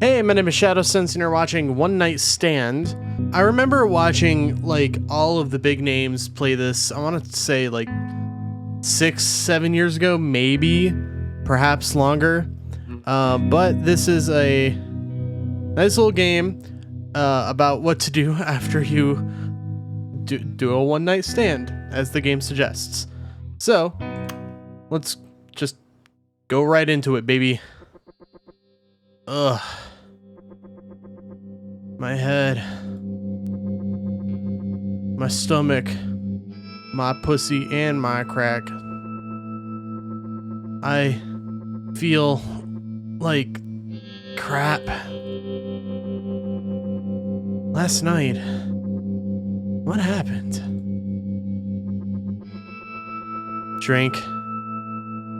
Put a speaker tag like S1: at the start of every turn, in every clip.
S1: Hey, my name is Shadowsense and you're watching One Night Stand. I remember watching like all of the big names play this, I want to say like 6-7 years ago, maybe, perhaps longer. But this is a nice little game about what to do after you do a one night stand, as the game suggests. So, let's just go right into it, baby. Ugh. My head. My stomach. My pussy and my crack. I feel like crap. Last night, what happened? Drink.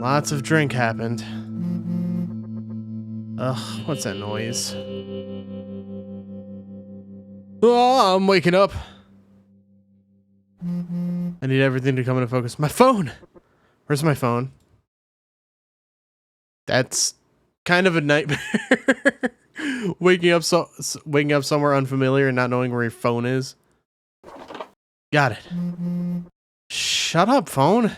S1: Lots of drink happened. Ugh, what's that noise? Oh, I'm waking up. I need everything to come into focus. My phone! Where's my phone? That's kind of a nightmare. waking up somewhere unfamiliar and not knowing where your phone is. Got it. Shut up, phone.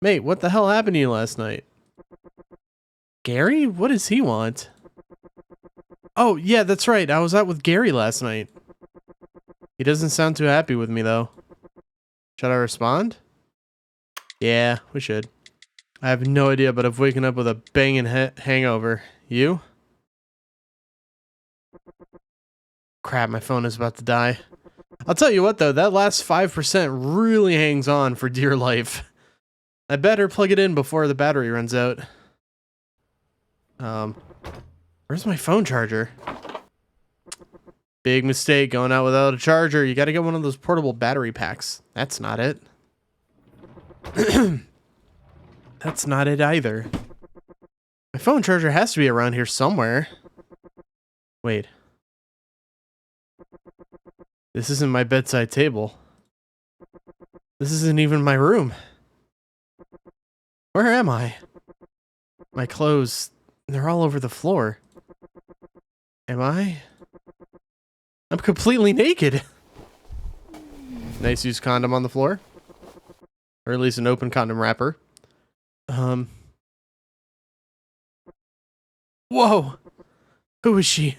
S1: Mate, what the hell happened to you last night? Gary? What does he want? Oh, yeah, that's right. I was out with Gary last night. He doesn't sound too happy with me, though. Should I respond? Yeah, we should. I have no idea, but I've waken up with a banging hangover. You? Crap, my phone is about to die. I'll tell you what, though. That last 5% really hangs on for dear life. I better plug it in before the battery runs out. Where's my phone charger? Big mistake going out without a charger. You gotta get one of those portable battery packs. That's not it. That's not it either. My phone charger has to be around here somewhere. Wait. This isn't my bedside table. This isn't even my room. Where am I? My clothes, they're all over the floor. Am I? I'm completely naked. Nice used condom on the floor. Or at least an open condom wrapper. Whoa! Who is she?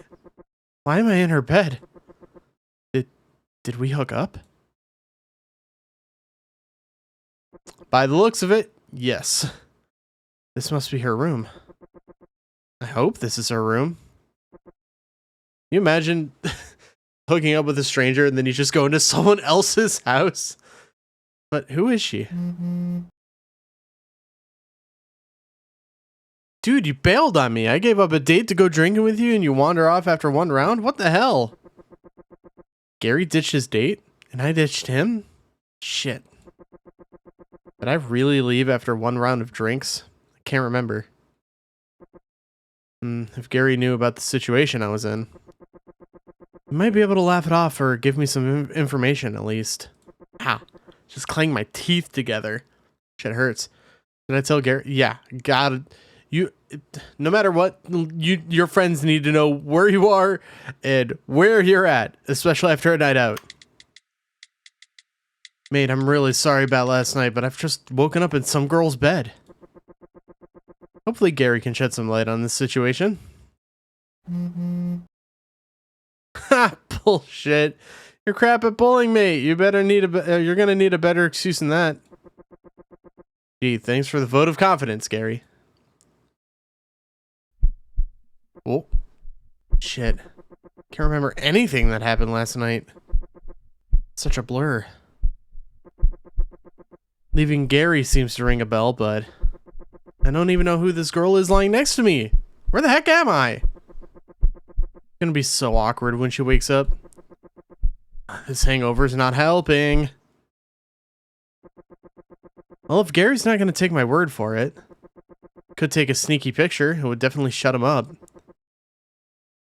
S1: Why am I in her bed? Did we hook up? By the looks of it, yes. This must be her room. I hope this is her room. Can you imagine hooking up with a stranger and then you just go into someone else's house? But who is she? Dude, you bailed on me. I gave up a date to go drinking with you and you wander off after one round? What the hell? Gary ditched his date and I ditched him? Shit. Did I really leave after one round of drinks? I can't remember. If Gary knew about the situation I was in, he might be able to laugh it off or give me some information at least. Ow. Just clang my teeth together. Shit hurts. Did I tell Gary? Yeah, got it. No matter what, your friends need to know where you are and where you're at, especially after a night out. Mate, I'm really sorry about last night, but I've just woken up in some girl's bed. Hopefully Gary can shed some light on this situation. Ha! Bullshit. You're crap at bowling, mate. You're gonna need a better excuse than that. Gee, thanks for the vote of confidence, Gary. Oh. Shit. Can't remember anything that happened last night. Such a blur. Leaving Gary seems to ring a bell, but I don't even know who this girl is lying next to me. Where the heck am I? It's gonna be so awkward when she wakes up. This hangover's not helping. Well, if Gary's not gonna take my word for it, could take a sneaky picture. It would definitely shut him up.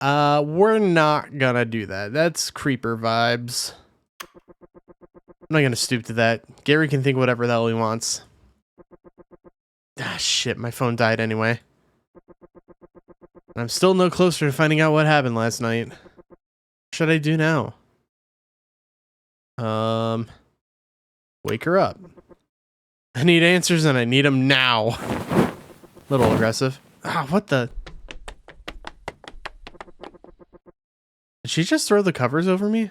S1: We're not gonna do that. That's creeper vibes. I'm not gonna stoop to that. Gary can think whatever the hell he wants. Ah, shit, my phone died anyway. I'm still no closer to finding out what happened last night. What should I do now? Wake her up. I need answers and I need them now. Little aggressive. Ah, what the? Did she just throw the covers over me?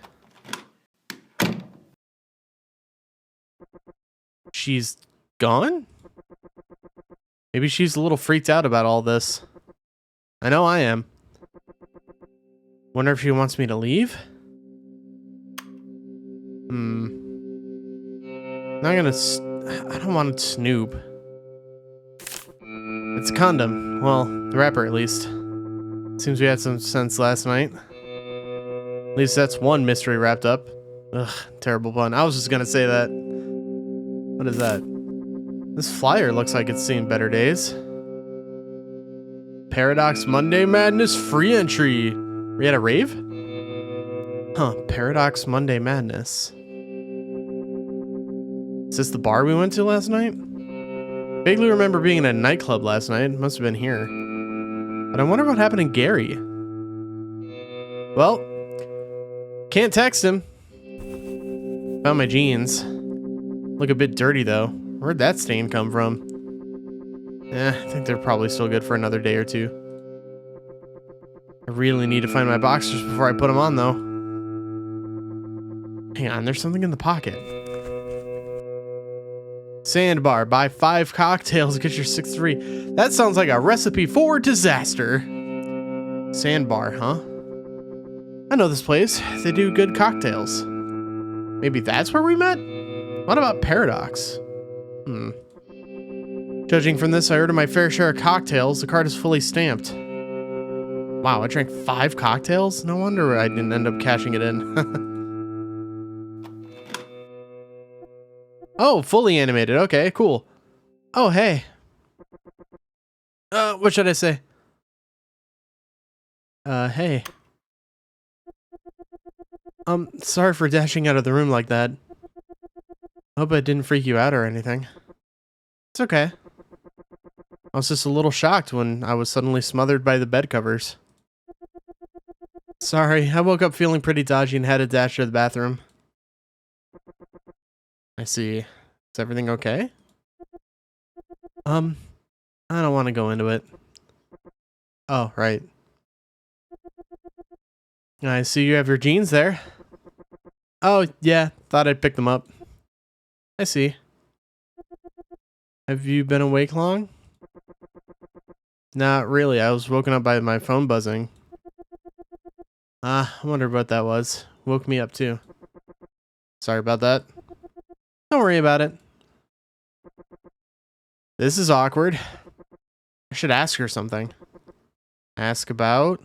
S1: She's gone? Maybe she's a little freaked out about all this. I know I am. Wonder if she wants me to leave? Not gonna. I don't want to snoop. It's a condom. Well, the wrapper at least. Seems we had some sense last night. At least that's one mystery wrapped up. Ugh, terrible pun. I was just gonna say that. What is that? This flyer looks like it's seen better days. Paradox Monday Madness free entry. We at a rave? Huh, Paradox Monday Madness. Is this the bar we went to last night? Vaguely remember being in a nightclub last night. Must have been here. But I wonder what happened to Gary. Well, can't text him. Found my jeans. Look a bit dirty though. Where'd that stain come from? I think they're probably still good for another day or two. I really need to find my boxers before I put them on though. Hang on, there's something in the pocket. Sandbar, buy 5 cocktails, get your 6 free. That sounds like a recipe for disaster. Sandbar, huh? I know this place. They do good cocktails. Maybe that's where we met? What about Paradox? Judging from this, I ordered my fair share of cocktails. The card is fully stamped. Wow, I drank 5 cocktails? No wonder I didn't end up cashing it in. Oh, fully animated. Okay, cool. Oh, hey. What should I say? Hey. Sorry for dashing out of the room like that. Hope I didn't freak you out or anything. It's okay. I was just a little shocked when I was suddenly smothered by the bed covers. Sorry, I woke up feeling pretty dodgy and had to dash to the bathroom. I see. Is everything okay? I don't want to go into it. Oh, right. I see you have your jeans there. Oh, yeah. Thought I'd pick them up. I see. Have you been awake long? Not really. I was woken up by my phone buzzing. I wonder what that was. Woke me up too. Sorry about that. Don't worry about it. This is awkward. I should ask her something. Ask about...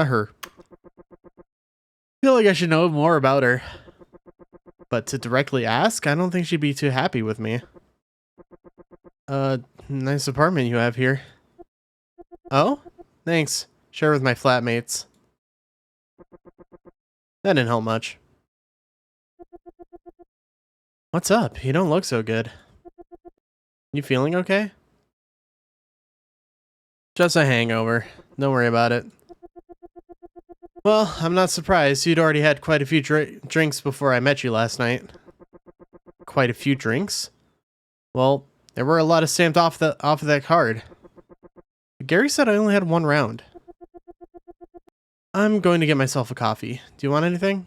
S1: her. Feel like I should know more about her. But to directly ask, I don't think she'd be too happy with me. Nice apartment you have here. Oh? Thanks. Share with my flatmates. That didn't help much. What's up? You don't look so good. You feeling okay? Just a hangover. Don't worry about it. Well, I'm not surprised. You'd already had quite a few drinks before I met you last night. Quite a few drinks? Well, there were a lot of stamped off of that card. Gary said I only had 1 round. I'm going to get myself a coffee. Do you want anything?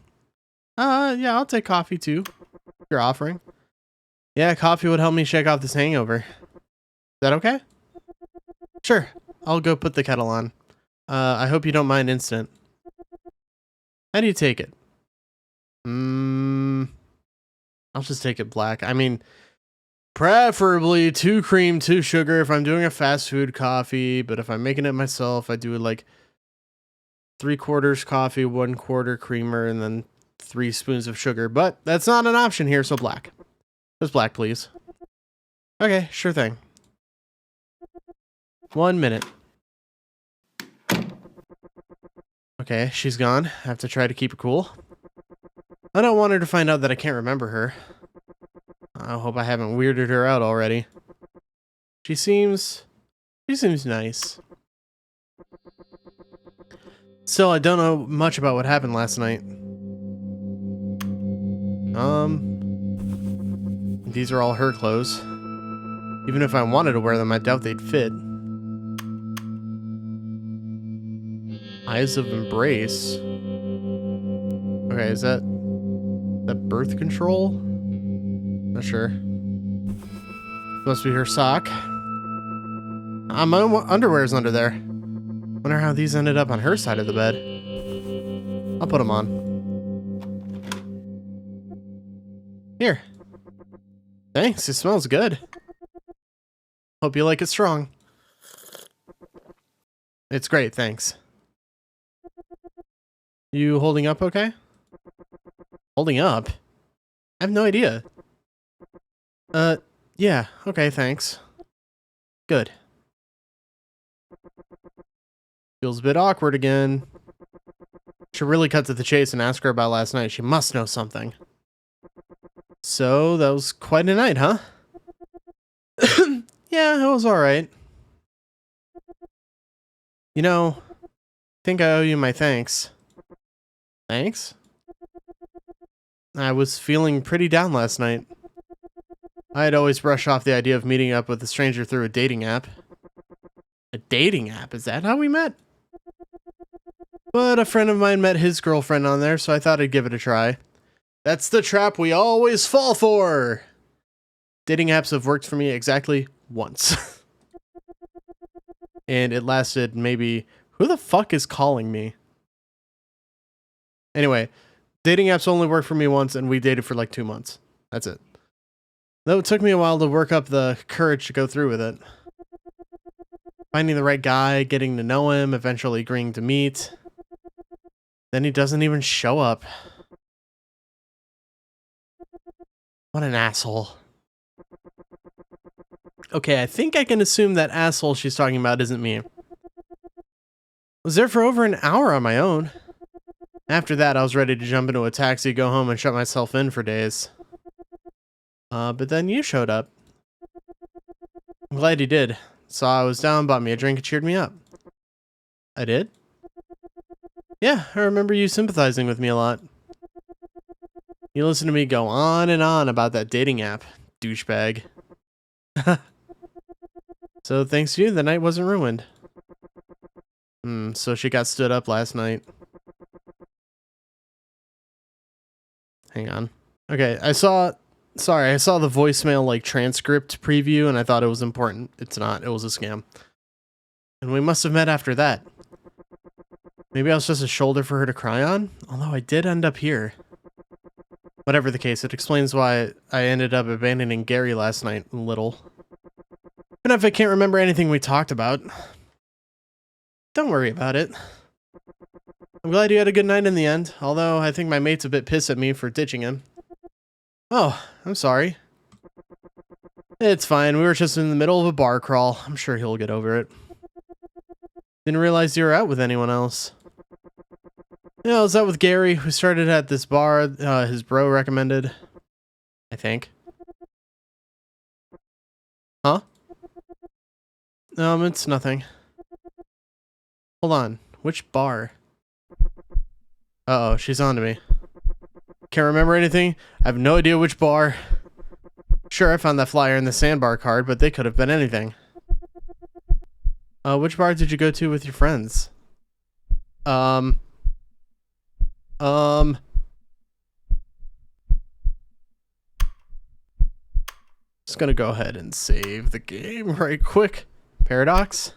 S1: Yeah, I'll take coffee too. You're offering. Yeah, coffee would help me shake off this hangover. Is that okay? Sure. I'll go put the kettle on. I hope you don't mind instant. How do you take it? I'll just take it black. I mean, preferably 2 cream, 2 sugar if I'm doing a fast food coffee, but if I'm making it myself, I do it like 3/4 coffee, 1/4 creamer, and then 3 spoons of sugar. But that's not an option here, so black. Just black, please. Okay, sure thing. 1 minute. Okay, she's gone. I have to try to keep her cool. I don't want her to find out that I can't remember her. I hope I haven't weirded her out already. She seems nice. Still, I don't know much about what happened last night. These are all her clothes. Even if I wanted to wear them, I doubt they'd fit. Eyes of Embrace. Okay, is that birth control? Not sure. Must be her sock. My underwear's under there. Wonder how these ended up on her side of the bed. I'll put them on. Here. Thanks, it smells good. Hope you like it strong. It's great, thanks. You holding up okay? Holding up? I have no idea. Yeah, okay, thanks. Good. Feels a bit awkward again. Should really cut to the chase and ask her about last night. She must know something. So, that was quite a night, huh? Yeah, it was alright. You know, I think I owe you my thanks. Thanks? I was feeling pretty down last night. I'd always brush off the idea of meeting up with a stranger through a dating app. A dating app? Is that how we met? But a friend of mine met his girlfriend on there, so I thought I'd give it a try. That's the trap we always fall for! Dating apps have worked for me exactly once. And it lasted maybe... Who the fuck is calling me? Anyway, dating apps only worked for me once, and we dated for like 2 months. That's it. Though it took me a while to work up the courage to go through with it. Finding the right guy, getting to know him, eventually agreeing to meet. Then he doesn't even show up. What an asshole. Okay, I think I can assume that asshole she's talking about isn't me. Was there for over an hour on my own. After that, I was ready to jump into a taxi, go home, and shut myself in for days. But then you showed up. I'm glad you did. Saw I was down, bought me a drink, and cheered me up. I did? Yeah, I remember you sympathizing with me a lot. You listened to me go on and on about that dating app, douchebag. So thanks to you, the night wasn't ruined. So she got stood up last night. Hang on. Okay, I saw the voicemail like transcript preview and I thought it was important. It's not, it was a scam. And we must have met after that. Maybe I was just a shoulder for her to cry on? Although I did end up here. Whatever the case, it explains why I ended up abandoning Gary last night a little. Even if I can't remember anything we talked about. Don't worry about it. I'm glad you had a good night in the end, although I think my mate's a bit pissed at me for ditching him. Oh, I'm sorry. It's fine, we were just in the middle of a bar crawl. I'm sure he'll get over it. Didn't realize you were out with anyone else. Yeah, I was out with Gary, who started at this bar his bro recommended. I think. Huh? It's nothing. Hold on, which bar? Uh-oh, she's on to me. Can't remember anything. I have no idea which bar. Sure, I found that flyer in the sandbar card, but they could have been anything. Which bar did you go to with your friends? Just gonna go ahead and save the game right quick. Paradox?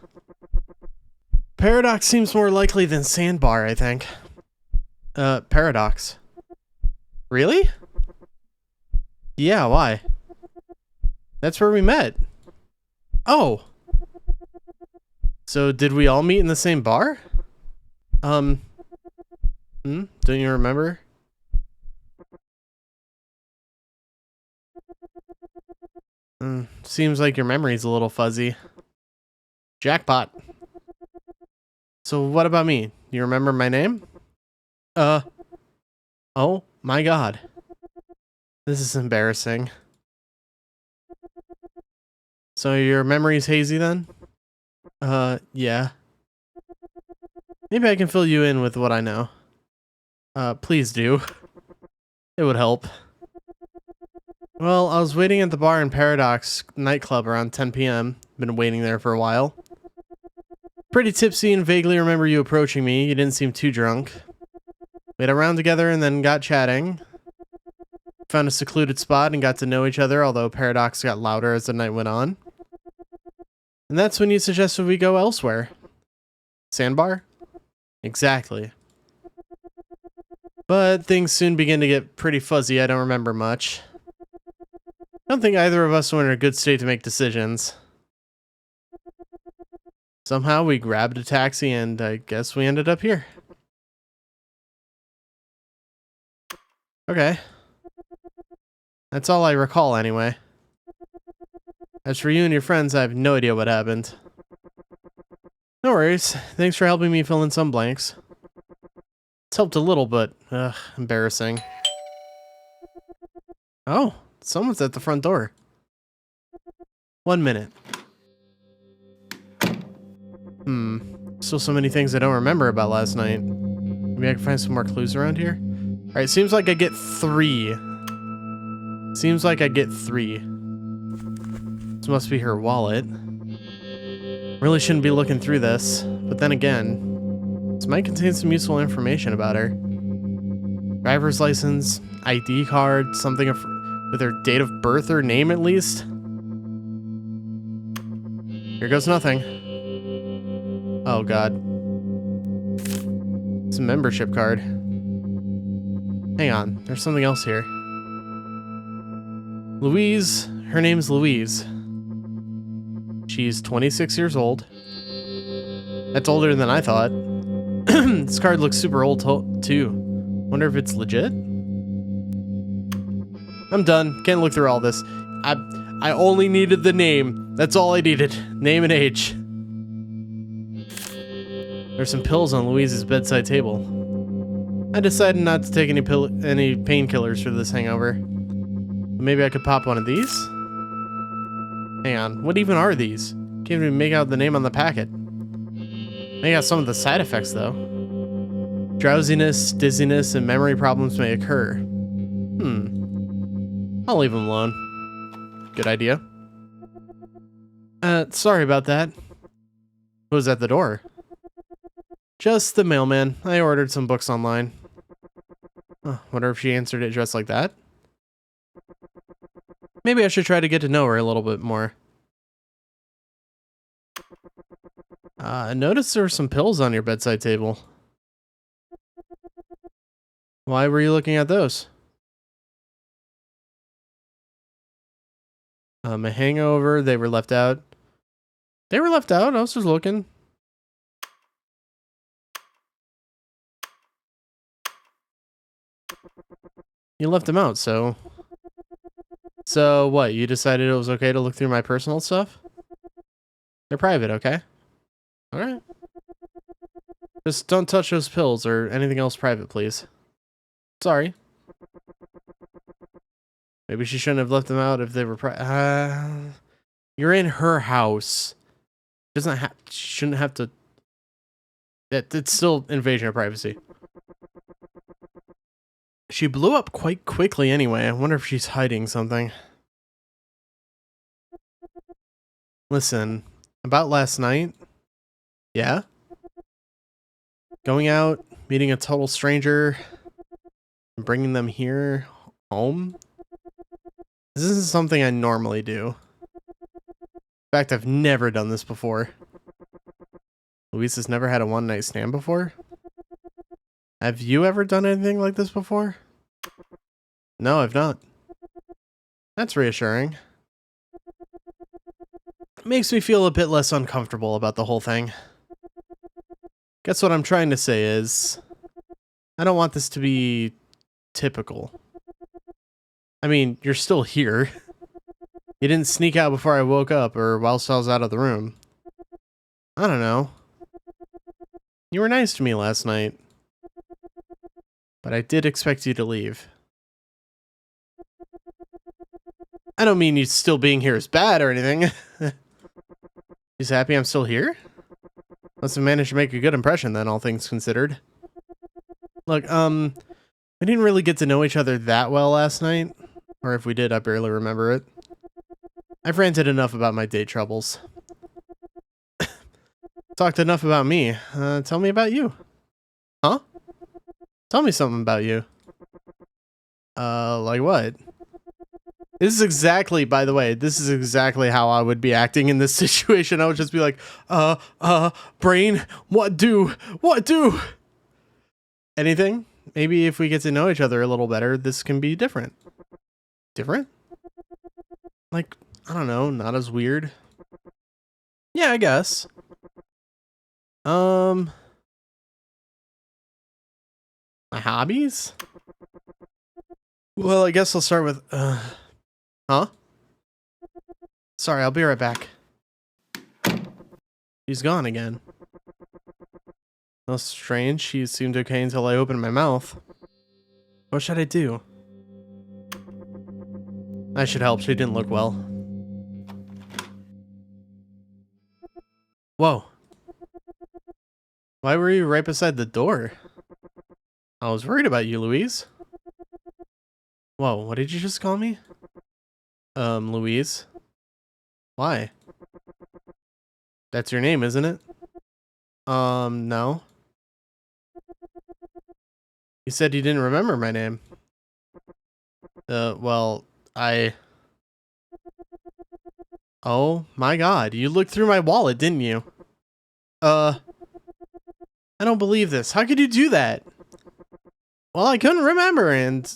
S1: Paradox seems more likely than sandbar, I think. Paradox. Really? Yeah, why? That's where we met. Oh. So did we all meet in the same bar? Don't you remember? Seems like your memory's a little fuzzy. Jackpot. So what about me? You remember my name? Oh my god. This is embarrassing. So your memory's hazy then? Yeah. Maybe I can fill you in with what I know. Please do. It would help. Well, I was waiting at the bar in Paradox nightclub around 10 p.m. Been waiting there for a while. Pretty tipsy and vaguely remember you approaching me. You didn't seem too drunk. We had a round together and then got chatting. Found a secluded spot and got to know each other, although Paradox got louder as the night went on. And that's when you suggested we go elsewhere. Sandbar? Exactly. But things soon begin to get pretty fuzzy. I don't remember much. I don't think either of us were in a good state to make decisions. Somehow we grabbed a taxi and I guess we ended up here. Okay. That's all I recall anyway. As for you and your friends, I have no idea what happened. No worries. Thanks for helping me fill in some blanks. It's helped a little, but embarrassing. Oh, someone's at the front door. 1 minute. Still so many things I don't remember about last night. Maybe I can find some more clues around here? Alright, seems like I get 3. Seems like I get 3. This must be her wallet. Really shouldn't be looking through this. But then again, this might contain some useful information about her. Driver's license, ID card, something with her date of birth or name at least. Here goes nothing. Oh god. It's a membership card. Hang on, there's something else here. Louise, her name's Louise. She's 26 years old. That's older than I thought. This card looks super old too. Wonder if it's legit? I'm done. Can't look through all this. I only needed the name. That's all I needed. Name and age. There's some pills on Louise's bedside table. I decided not to take any painkillers for this hangover. Maybe I could pop one of these? Hang on, what even are these? Can't even make out the name on the packet. They got some of the side effects though. Drowsiness, dizziness, and memory problems may occur. I'll leave them alone. Good idea. Sorry about that. Who's at the door? Just the mailman. I ordered some books online. Wonder if she answered it dressed like that. Maybe I should try to get to know her a little bit more. I noticed there were some pills on your bedside table. Why were you looking at those? A hangover, they were left out. They were left out, I was just looking. You left them out, so... So what, you decided it was okay to look through my personal stuff? They're private, okay? Alright. Just don't touch those pills or anything else private, please. Sorry. Maybe she shouldn't have left them out if they were you're in her house. She shouldn't have to... It's still invasion of privacy. She blew up quite quickly anyway. I wonder if she's hiding something. Listen, about last night. Yeah? Going out, meeting a total stranger, and bringing them here, home? This isn't something I normally do. In fact, I've never done this before. Louise has never had a one-night stand before? Have you ever done anything like this before? No, I've not. That's reassuring. It makes me feel a bit less uncomfortable about the whole thing. Guess what I'm trying to say is, I don't want this to be typical. I mean, you're still here. You didn't sneak out before I woke up or whilst I was out of the room. I don't know. You were nice to me last night. But I did expect you to leave. I don't mean you still being here is bad or anything. She's happy I'm still here? Must have managed to make a good impression then, all things considered. Look, we didn't really get to know each other that well last night. Or if we did, I barely remember it. I've ranted enough about my date troubles. Talked enough about me. Tell me about you. Huh? Tell me something about you. Like what? This is exactly, by the way, this is exactly how I would be acting in this situation. I would just be like, brain, what do? Anything? Maybe if we get to know each other a little better, this can be different. Different? Like, I don't know, not as weird. Yeah, I guess. My hobbies? Well, I guess I'll start with, huh? Sorry, I'll be right back. She's gone again. That's strange. She seemed okay until I opened my mouth. What should I do? I should help. She didn't look well. Whoa. Why were you right beside the door? I was worried about you, Louise. Whoa, what did you just call me? Louise? Why? That's your name, isn't it? No. You said you didn't remember my name. Well, Oh my god, you looked through my wallet, didn't you? I don't believe this. How could you do that? Well, I couldn't remember and...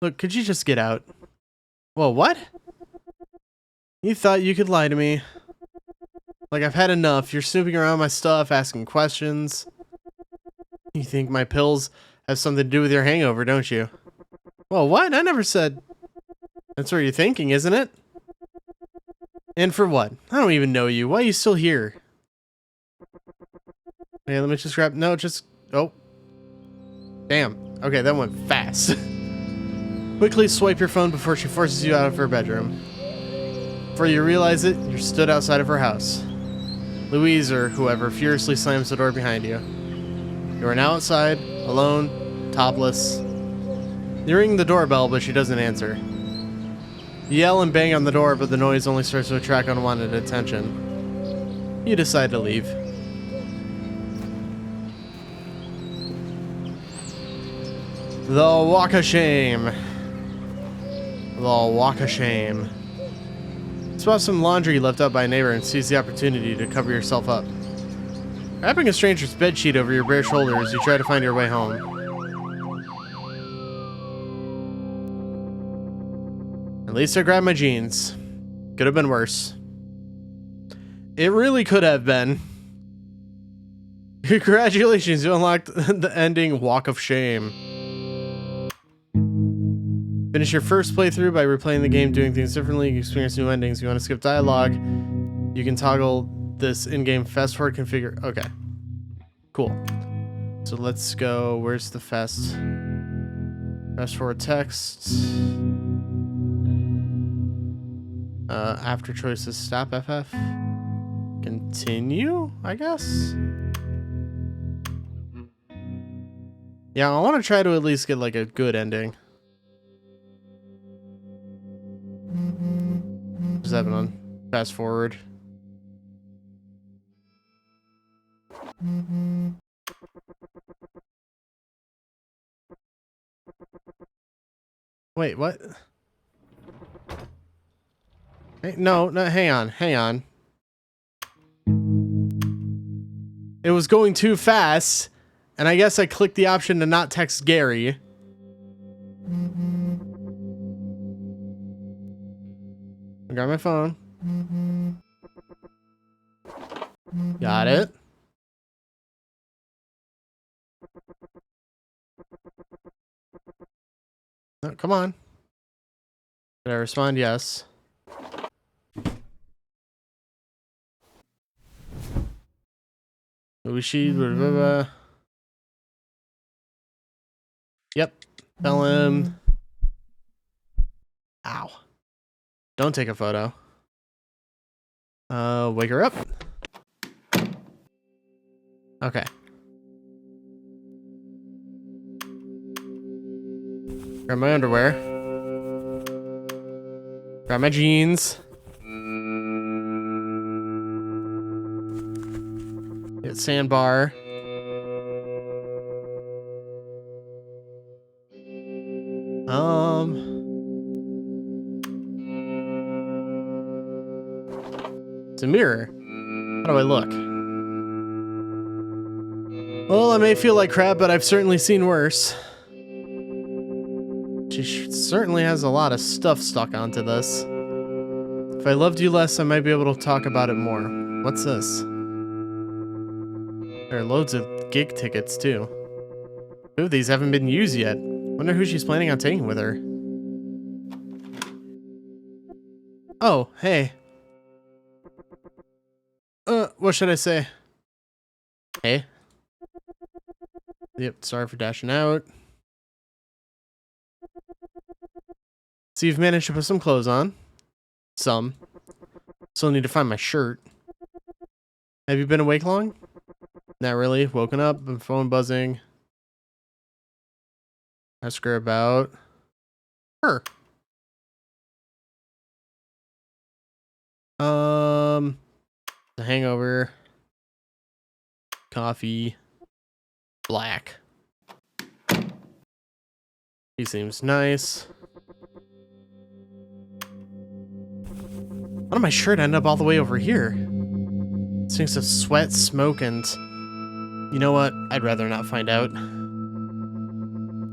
S1: Look, could you just get out? Whoa, what? You thought you could lie to me. Like, I've had enough. You're snooping around my stuff, asking questions. You think my pills have something to do with your hangover, don't you? Well, what? I never said... That's what you're thinking, isn't it? And for what? I don't even know you. Why are you still here? Okay, let me just grab... No, just... Oh. Damn. Okay, that went fast. Quickly swipe your phone before she forces you out of her bedroom. Before you realize it, you're stood outside of her house. Louise, or whoever, furiously slams the door behind you. You are now outside, alone, topless. You ring the doorbell, but she doesn't answer. You yell and bang on the door, but the noise only starts to attract unwanted attention. You decide to leave. The walk of shame. The walk of shame. Spot some laundry left out by a neighbor and seize the opportunity to cover yourself up. Wrapping a stranger's bedsheet over your bare shoulders, you try to find your way home. At least I grabbed my jeans. Could have been worse. It really could have been. Congratulations, you unlocked the ending Walk of Shame. Finish your first playthrough by replaying the game, doing things differently, you experience new endings. You want to skip dialogue, you can toggle this in-game fast forward configure. Okay. Cool. So let's go, where's the fast forward text? After choices, stop FF. Continue, I guess? Yeah, I want to try to at least get like a good ending. What's happening on fast forward? Wait, what? Hey, no, hang on. It was going too fast, and I guess I clicked the option to not text Gary. I got my phone. Got it. Oh, come on. Did I respond? Yes. Ushi, blah, blah, blah. Yep. Tell him. Ow. Don't take a photo. Wake her up. Okay. Grab my underwear. Grab my jeans. Get sandbar. It's a mirror. How do I look? Well, I may feel like crap, but I've certainly seen worse. She certainly has a lot of stuff stuck onto this. If I loved you less, I might be able to talk about it more. What's this? There are loads of gig tickets, too. Two of these haven't been used yet. Wonder who she's planning on taking with her. Oh, hey. What should I say? Hey. Yep, sorry for dashing out. So you've managed to put some clothes on. Some. Still need to find my shirt. Have you been awake long? Not really. Woken up, been phone buzzing. Ask her about her. The hangover. Coffee. Black. He seems nice. How did my shirt end up all the way over here? Stinks of sweat, smoke, and... You know what? I'd rather not find out.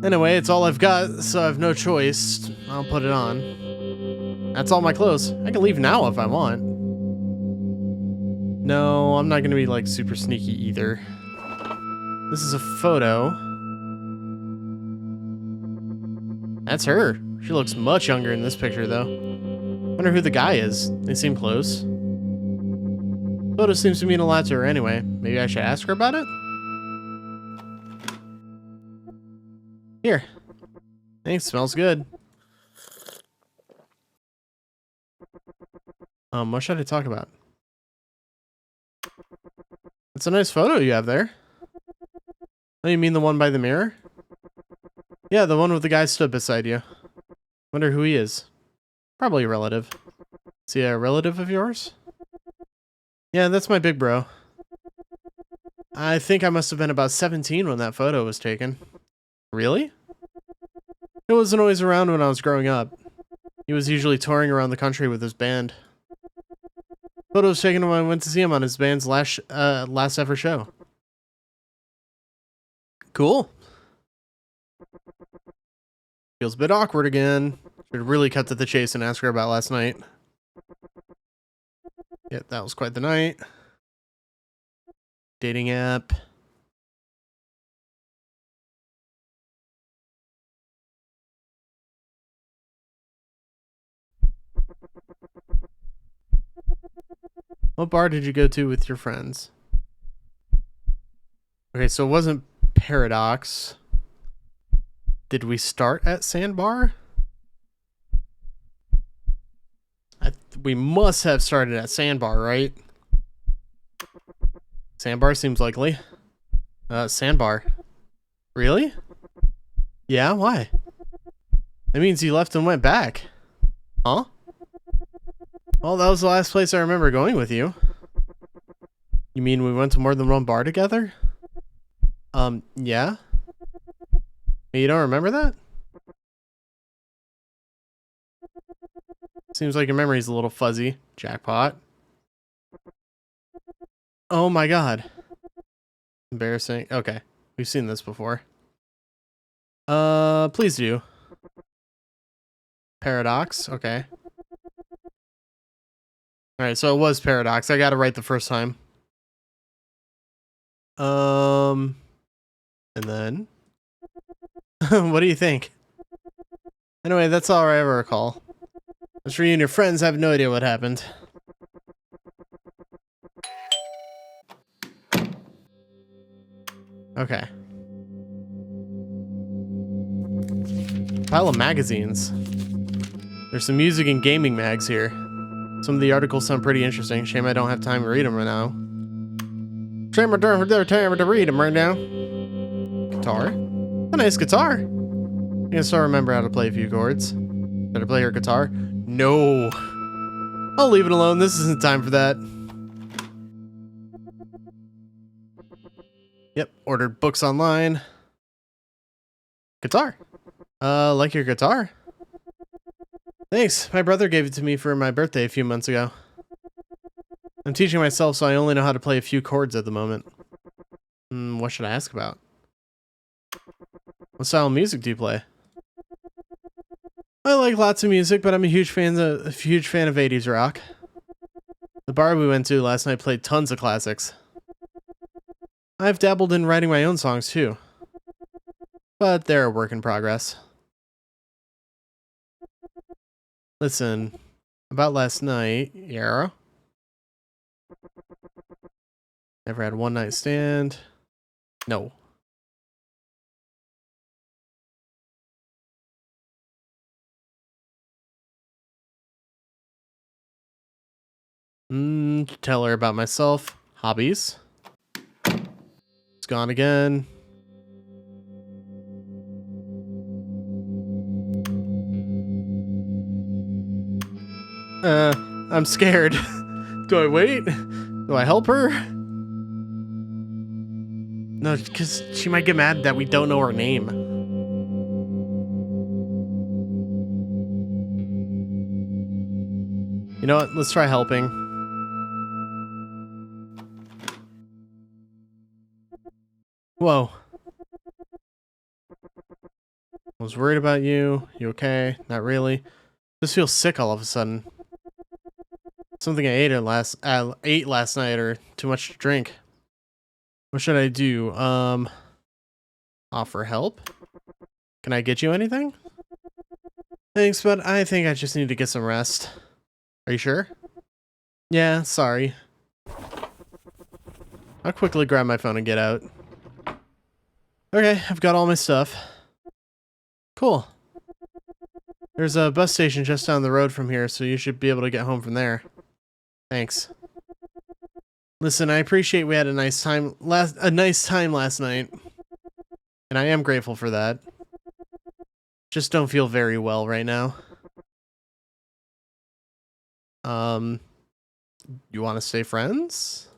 S1: Anyway, it's all I've got, so I have no choice. I'll put it on. That's all my clothes. I can leave now if I want. No, I'm not gonna be, like, super sneaky either. This is a photo. That's her. She looks much younger in this picture, though. Wonder who the guy is. They seem close. Photo seems to mean a lot to her anyway. Maybe I should ask her about it? Here. Thanks, smells good. What should I talk about? It's a nice photo you have there. Oh, you mean the one by the mirror? Yeah, the one with the guy stood beside you. Wonder who he is. Probably a relative. Is he a relative of yours? Yeah, that's my big bro. I think I must have been about 17 when that photo was taken. Really? He wasn't always around when I was growing up. He was usually touring around the country with his band. Photo was taken when I went to see him on his band's last ever show. Cool. Feels a bit awkward again. Should really cut to the chase and ask her about last night. Yeah, that was quite the night. Dating app. What bar did you go to with your friends? Okay, so it wasn't Paradox. Did we start at Sandbar? We must have started at Sandbar, right? Sandbar seems likely. Sandbar. Really? Yeah, why? That means you left and went back. Huh? Well, that was the last place I remember going with you. You mean we went to more than one bar together? Yeah? You don't remember that? Seems like your memory's a little fuzzy. Jackpot. Oh my god. Embarrassing. Okay. We've seen this before. Please do. Paradox. Okay. Alright, so it was Paradox. I got it right the first time. And then... what do you think? Anyway, that's all I ever recall. As for you and your friends, I have no idea what happened. Okay. Pile of magazines. There's some music and gaming mags here. Some of the articles sound pretty interesting. Shame I don't have time to read them right now. Time to read them right now. Guitar? A nice guitar. I can still remember how to play a few chords. Better play her guitar? No. I'll leave it alone. This isn't time for that. Yep, ordered books online. Guitar. Like your guitar? Thanks. My brother gave it to me for my birthday a few months ago. I'm teaching myself, so I only know how to play a few chords at the moment. What should I ask about? What style of music do you play? I like lots of music, but I'm a huge fan of 80s rock. The bar we went to last night played tons of classics. I've dabbled in writing my own songs too, but they're a work in progress. Listen, about last night, yeah? Never had a one-night stand. No. Tell her about myself. Hobbies. It's gone again. I'm scared. Do I wait? Do I help her? No, because she might get mad that we don't know her name. You know what? Let's try helping. Whoa. I was worried about you. You okay? Not really. Just feel sick all of a sudden. Something I ate last night or too much to drink. What should I do? Offer help? Can I get you anything? Thanks, but I think I just need to get some rest. Are you sure? Yeah, sorry. I'll quickly grab my phone and get out. Okay, I've got all my stuff. Cool. There's a bus station just down the road from here, so you should be able to get home from there. Thanks. Listen, I appreciate we had a nice time last night, and I am grateful for that. Just don't feel very well right now. You want to stay friends?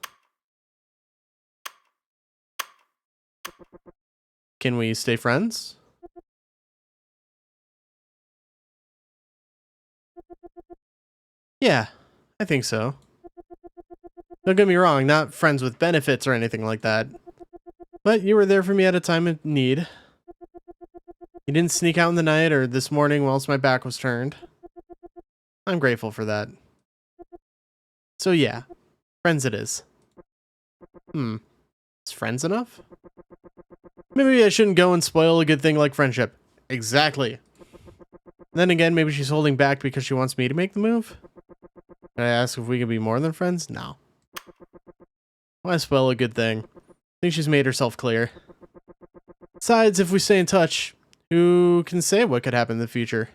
S1: Can we stay friends? Yeah, I think so. Don't get me wrong, not friends with benefits or anything like that. But you were there for me at a time of need. You didn't sneak out in the night or this morning whilst my back was turned. I'm grateful for that. So yeah, friends it is. Is friends enough? Maybe I shouldn't go and spoil a good thing like friendship. Exactly. Then again, maybe she's holding back because she wants me to make the move? Did I ask if we could be more than friends? No. Why spoil a good thing? I think she's made herself clear. Besides, if we stay in touch, who can say what could happen in the future?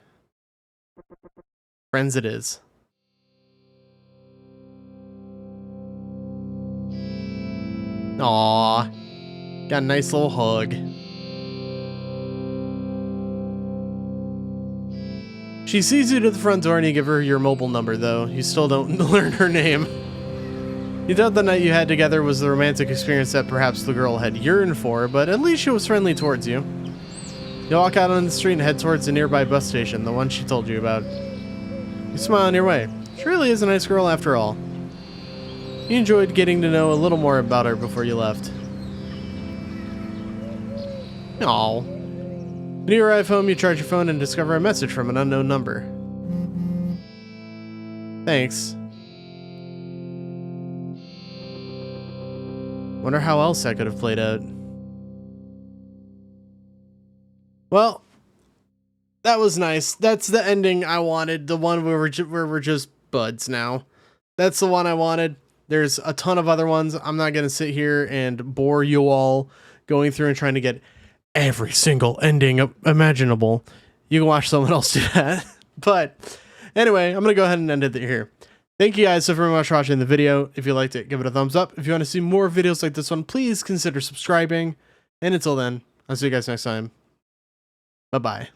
S1: Friends it is. Aww. Got a nice little hug. She sees you to the front door and you give her your mobile number, though. You still don't learn her name. You thought the night you had together was the romantic experience that perhaps the girl had yearned for, but at least she was friendly towards you. You walk out on the street and head towards the nearby bus station, the one she told you about. You smile on your way. She really is a nice girl after all. You enjoyed getting to know a little more about her before you left. Aww. When you arrive home, you charge your phone and discover a message from an unknown number. Thanks. Wonder how else that could have played out. Well, that was nice. That's the ending I wanted. The one where we're just buds now. That's the one I wanted. There's a ton of other ones. I'm not going to sit here and bore you all going through and trying to get every single ending imaginable. You can watch someone else do that. But anyway, I'm going to go ahead and end it here. Thank you guys so very much for watching the video. If you liked it, give it a thumbs up. If you want to see more videos like this one, please consider subscribing. And until then, I'll see you guys next time. Bye-bye.